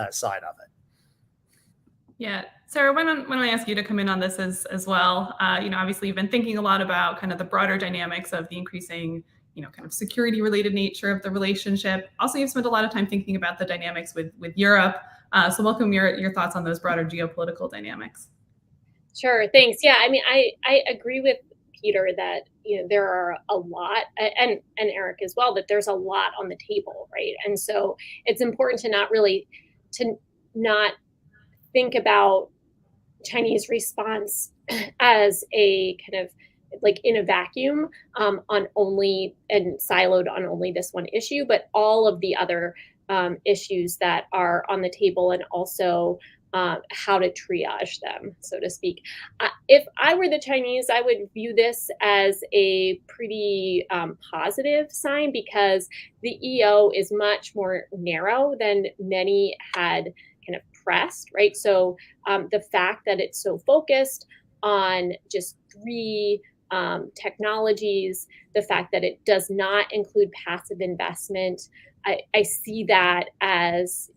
side of it. Yeah. Sarah, why don't I ask you to come in on this as well? Obviously you've been thinking a lot about kind of the broader dynamics of the increasing, kind of security related nature of the relationship. Also, you've spent a lot of time thinking about the dynamics with Europe. So welcome your thoughts on those broader geopolitical dynamics. Sure, thanks. Yeah, I mean, I agree with Peter that there are a lot, and Eric as well, that there's a lot on the table, right? And so it's important to not think about Chinese response as a kind of like in a vacuum on only and siloed on only this one issue, but all of the other issues that are on the table, and also how to triage them, so to speak. If I were the Chinese, I would view this as a pretty positive sign, because the EO is much more narrow than many had kind of pressed, right? So the fact that it's so focused on just 3 technologies, the fact that it does not include passive investment, I see that as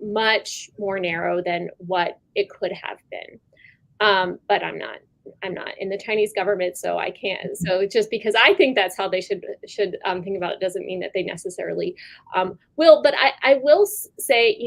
much more narrow than what it could have been. But I'm not in the Chinese government, so I can't. So just because I think that's how they should think about it doesn't mean that they necessarily will. But I will say,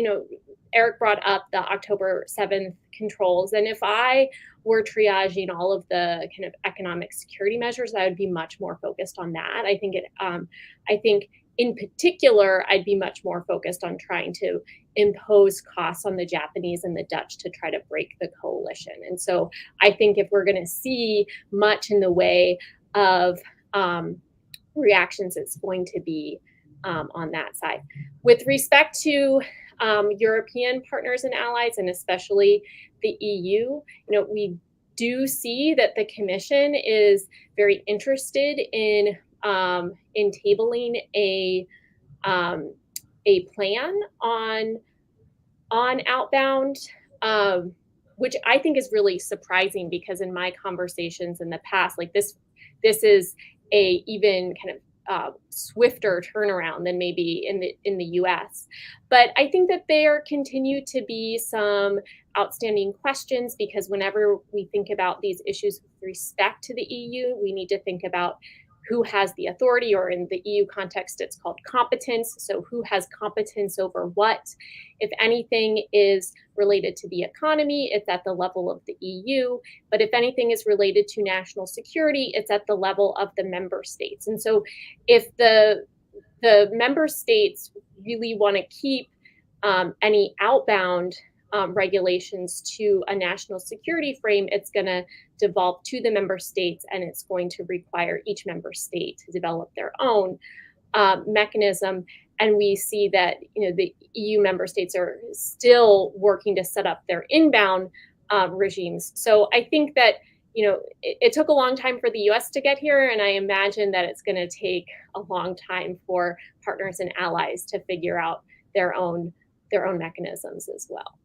Eric brought up the October 7th controls, and if I were triaging all of the kind of economic security measures, I would be much more focused on that. I think in particular, I'd be much more focused on trying to impose costs on the Japanese and the Dutch to try to break the coalition. And so I think if we're going to see much in the way of reactions, it's going to be on that side. With respect to European partners and allies, and especially the EU, we do see that the Commission is very interested in tabling a plan on outbound, which I think is really surprising, because in my conversations in the past, like this is a even kind of swifter turnaround than maybe in the US. But I think that there continue to be some outstanding questions, because whenever we think about these issues with respect to the EU, we need to think about who has the authority, or in the EU context, it's called competence. So who has competence over what? If anything is related to the economy, it's at the level of the EU. But if anything is related to national security, it's at the level of the member states. And so if the member states really want to keep any outbound regulations to a national security frame, it's going to devolve to the member states, and it's going to require each member state to develop their own mechanism. And we see that the EU member states are still working to set up their inbound regimes. So I think that it took a long time for the US to get here, and I imagine that it's going to take a long time for partners and allies to figure out their own mechanisms as well.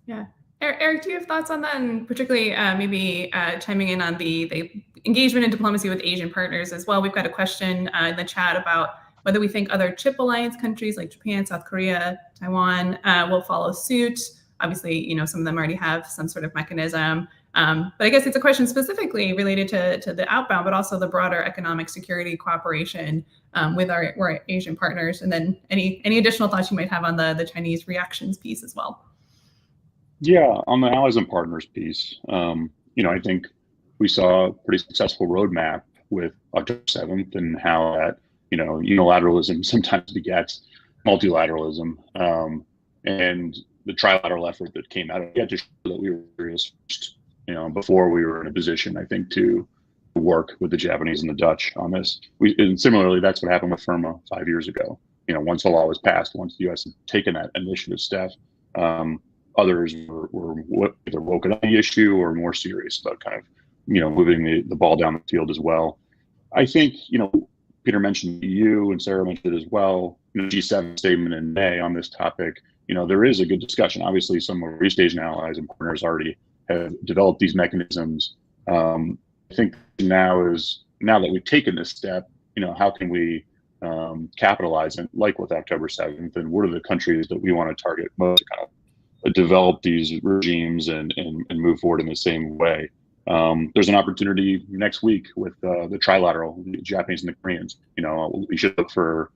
Yeah. Eric, do you have thoughts on that, and particularly maybe chiming in on the engagement and diplomacy with Asian partners as well? We've got a question in the chat about whether we think other chip alliance countries like Japan, South Korea, Taiwan will follow suit. Obviously, some of them already have some sort of mechanism. But I guess it's a question specifically related to the outbound, but also the broader economic security cooperation with our Asian partners. And then any additional thoughts you might have on the Chinese reactions piece as well. Yeah, on the allies and partners piece, I think we saw a pretty successful roadmap with October 7th, and how that, unilateralism sometimes begets multilateralism, and the trilateral effort that came out of it to show that we were serious first, before we were in a position, I think, to work with the Japanese and the Dutch on this. And similarly, that's what happened with FIRMA 5 years ago. Once the law was passed, once the U.S. had taken that initiative step, others were either woken up on the issue or more serious about kind of, moving the ball down the field as well. I think, Peter mentioned the EU, and Sarah mentioned it as well. G7 statement in May on this topic. There is a good discussion. Obviously, some of our East Asian allies and partners already have developed these mechanisms. I think now that we've taken this step, how can we capitalize it, like with October 7th, and what are the countries that we want to target most to kind of develop these regimes and move forward in the same way. There's an opportunity next week with the trilateral, the Japanese and the Koreans. We should look for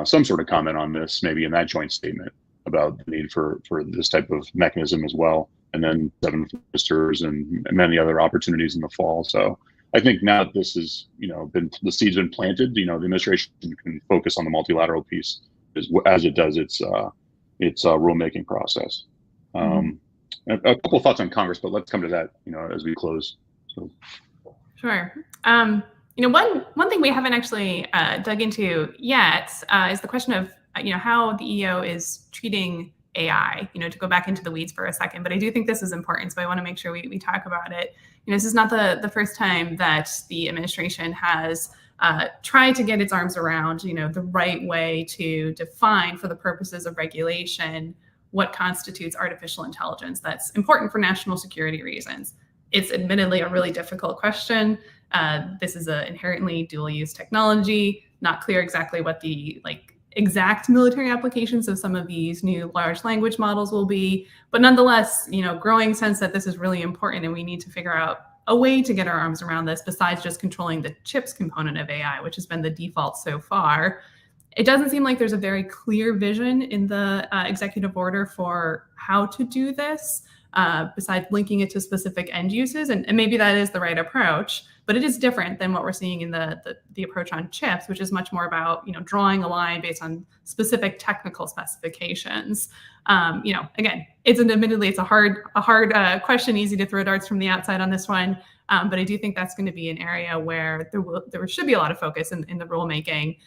some sort of comment on this, maybe in that joint statement, about the need for this type of mechanism as well. And then 7 ministers and many other opportunities in the fall. So I think now that this is, the seeds been planted, the administration can focus on the multilateral piece as it does its rulemaking process. A couple of thoughts on Congress, but let's come to that, as we close. So. Sure. One thing we haven't actually dug into yet is the question of, how the EO is treating AI, to go back into the weeds for a second, but I do think this is important. So I want to make sure we talk about it. This is not the first time that the administration has tried to get its arms around, the right way to define for the purposes of regulation what constitutes artificial intelligence that's important for national security reasons. It's admittedly a really difficult question. This is an inherently dual-use technology, not clear exactly what the exact military applications of some of these new large language models will be, but nonetheless, growing sense that this is really important and we need to figure out a way to get our arms around this besides just controlling the chips component of AI, which has been the default so far. It doesn't seem like there's a very clear vision in the executive order for how to do this, besides linking it to specific end uses. And maybe that is the right approach, but it is different than what we're seeing in the approach on chips, which is much more about, drawing a line based on specific technical specifications. Again, it's a hard question, easy to throw darts from the outside on this one. But I do think that's going to be an area where there should be a lot of focus in the rulemaking.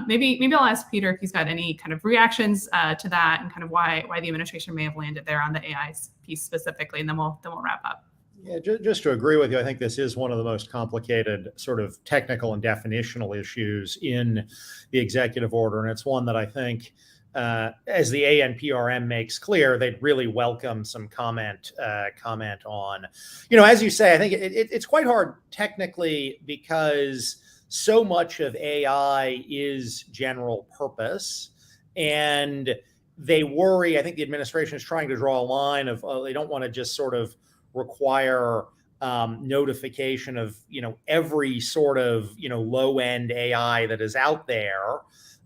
Maybe I'll ask Peter if he's got any kind of reactions to that and kind of why the administration may have landed there on the AI piece specifically, and then we'll wrap up. Yeah, just to agree with you, I think this is one of the most complicated sort of technical and definitional issues in the executive order, and it's one that I think, as the ANPRM makes clear, they'd really welcome some comment on. As you say, I think it's quite hard technically because so much of AI is general purpose, and they worry. I think the administration is trying to draw a line of they don't want to just sort of require notification of every sort of low end AI that is out there,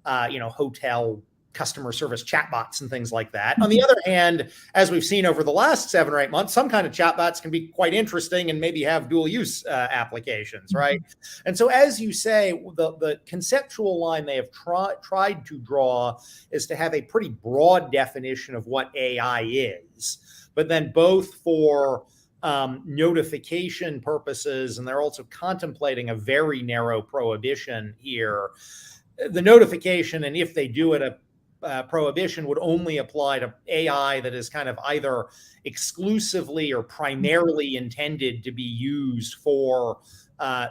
hotel customer service chatbots and things like that. On the other hand, as we've seen over the last 7 or 8 months, some kind of chatbots can be quite interesting and maybe have dual use applications, right? And so, as you say, the conceptual line they have tried to draw is to have a pretty broad definition of what AI is, but then both for notification purposes, and they're also contemplating a very narrow prohibition here. The notification, and if they do it, a prohibition would only apply to AI that is kind of either exclusively or primarily intended to be used for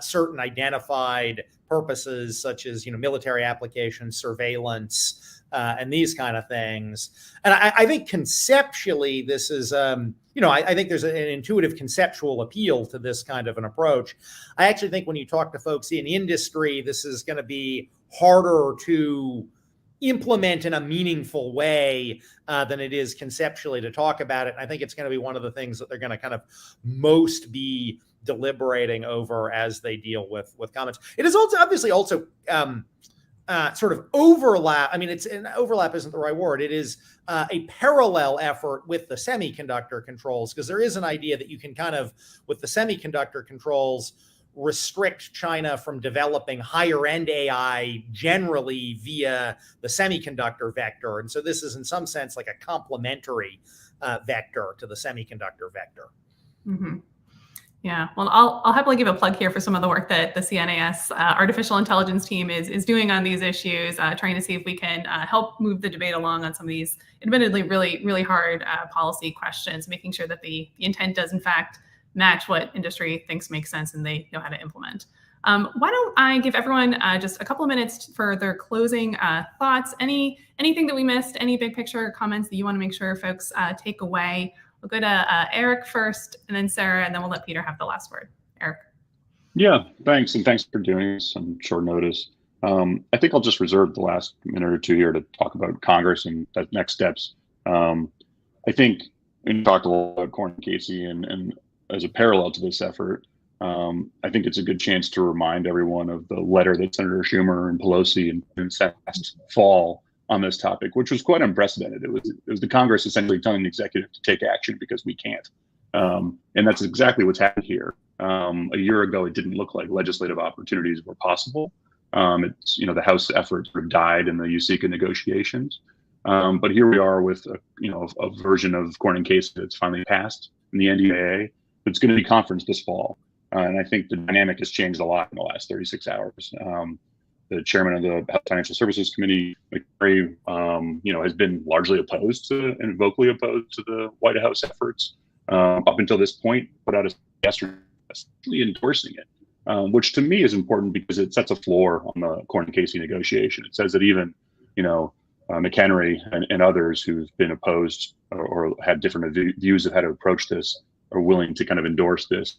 certain identified purposes, such as military applications, surveillance, and these kind of things. And I think conceptually, this is I think there's an intuitive conceptual appeal to this kind of an approach. I actually think when you talk to folks in industry, this is going to be harder to implement in a meaningful way than it is conceptually to talk about it. And I think it's going to be one of the things that they're going to kind of most be deliberating over as they deal with comments. It is also obviously also sort of overlap. I mean, it's an overlap isn't the right word. It is a parallel effort with the semiconductor controls, because there is an idea that you can kind of, with the semiconductor controls, restrict China from developing higher end AI generally via the semiconductor vector. And so this is in some sense like a complementary vector to the semiconductor vector. Mm-hmm. Yeah, well, I'll happily give a plug here for some of the work that the CNAS artificial intelligence team is doing on these issues, trying to see if we can help move the debate along on some of these admittedly really, really hard policy questions, making sure that the intent does in fact match what industry thinks makes sense and they know how to implement. Why don't I give everyone just a couple of minutes for their closing thoughts, anything that we missed, any big picture comments that you want to make sure folks take away. We'll go to Eric first, and then Sarah, and then we'll let Peter have the last word. Eric. Yeah, thanks. And thanks for doing this on short notice. I think I'll just reserve the last minute or two here to talk about Congress and next steps. I think we talked a lot about Cornyn Casey, and as a parallel to this effort, I think it's a good chance to remind everyone of the letter that Senator Schumer and Pelosi sent last fall on this topic, which was quite unprecedented. It was the Congress essentially telling the executive to take action because we can't. And that's exactly what's happened here. A year ago, it didn't look like legislative opportunities were possible. It's the House effort sort of died in the USICA negotiations. But here we are with a version of Cornyn Casey that's finally passed in the NDAA. It's going to be conferenced this fall. And I think the dynamic has changed a lot in the last 36 hours. the chairman of the House Financial Services Committee, McCary, has been largely opposed to and vocally opposed to the White House efforts up until this point, put out a yesterday essentially endorsing it, which to me is important because it sets a floor on the Cornyn-Casey negotiation. It says that even, McHenry and others who've been opposed or had different views of how to approach this are willing to kind of endorse this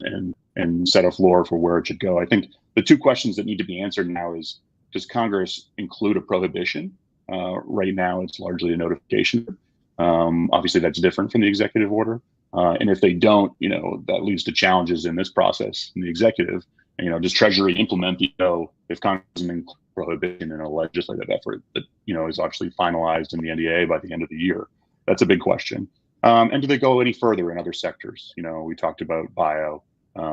and set a floor for where it should go. I think the two questions that need to be answered now is, does Congress include a prohibition? Right now, it's largely a notification. Obviously, that's different from the executive order. And if they don't, that leads to challenges in this process in the executive. Does Treasury implement the if Congress doesn't include prohibition in a legislative effort that, is actually finalized in the NDA by the end of the year? That's a big question. And do they go any further in other sectors? We talked about bio.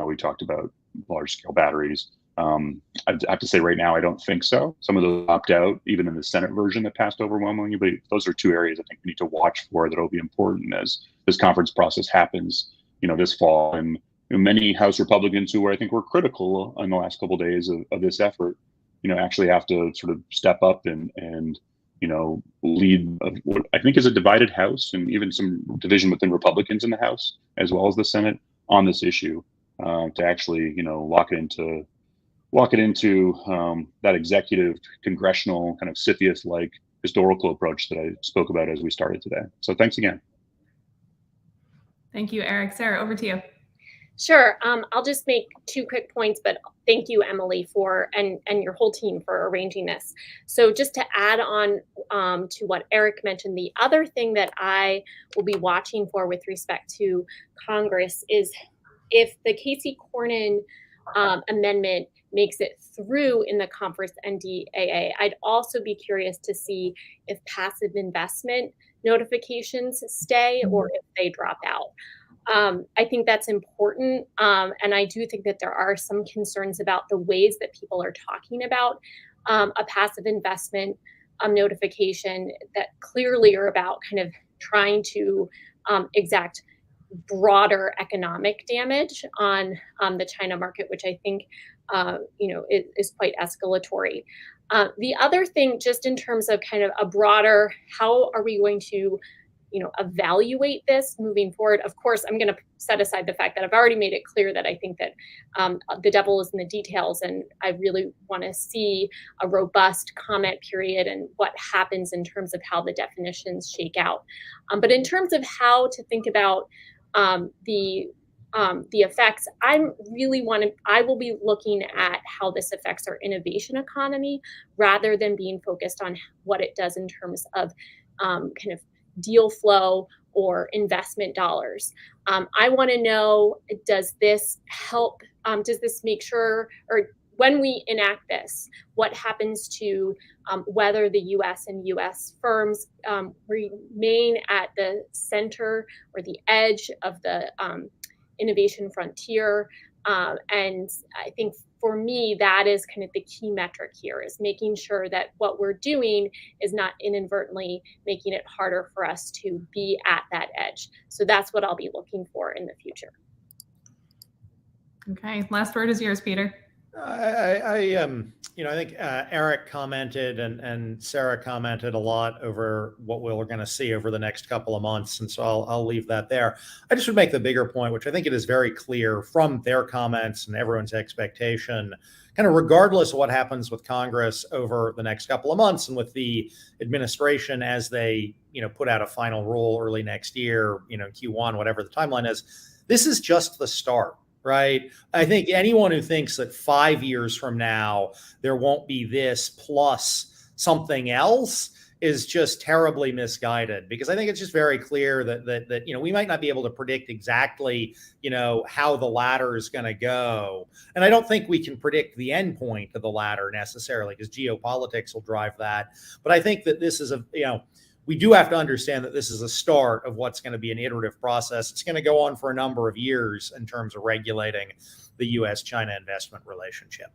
We talked about large-scale batteries. I have to say right now, I don't think so. Some of those opt out, even in the Senate version that passed overwhelmingly. But those are two areas I think we need to watch for that will be important as this conference process happens, this fall. And many House Republicans who I think were critical in the last couple of days of this effort, actually have to sort of step up and lead what I think is a divided House and even some division within Republicans in the House as well as the Senate on this issue to actually, lock it into that executive congressional kind of CFIUS-like historical approach that I spoke about as we started today. So thanks again. Thank you, Eric. Sarah, over to you. Sure. I'll just make two quick points, but thank you, Emily, and your whole team for arranging this. So just to add on to what Eric mentioned, the other thing that I will be watching for with respect to Congress is if the Casey-Cornyn amendment makes it through in the conference NDAA, I'd also be curious to see if passive investment notifications stay or if they drop out. I think that's important. And I do think that there are some concerns about the ways that people are talking about a passive investment notification that clearly are about kind of trying to exact broader economic damage on the China market, which I think is quite escalatory. The other thing, just in terms of kind of a broader, how are we going to evaluate this moving forward? Of course, I'm going to set aside the fact that I've already made it clear that I think that the devil is in the details, and I really want to see a robust comment period and what happens in terms of how the definitions shake out. But in terms of how to think about the effects, I will be looking at how this affects our innovation economy rather than being focused on what it does in terms of kind of deal flow or investment dollars. I want to know, does this help? Does this make sure, or when we enact this, what happens to whether the U.S. and U.S. firms remain at the center or the edge of the innovation frontier? And I think for me, that is kind of the key metric here, is making sure that what we're doing is not inadvertently making it harder for us to be at that edge. So that's what I'll be looking for in the future. Okay, last word is yours, Peter. I think Eric commented and Sarah commented a lot over what we're going to see over the next couple of months, and so I'll leave that there. I just would make the bigger point, which I think it is very clear from their comments and everyone's expectation, kind of regardless of what happens with Congress over the next couple of months and with the administration as they put out a final rule early next year, Q1, whatever the timeline is. This is just the start. Right. I think anyone who thinks that 5 years from now there won't be this plus something else is just terribly misguided, because I think it's just very clear that we might not be able to predict exactly, how the ladder is going to go. And I don't think we can predict the end point of the ladder necessarily, because geopolitics will drive that. But I think that this is we do have to understand that this is a start of what's going to be an iterative process. It's going to go on for a number of years in terms of regulating the U.S.-China investment relationship.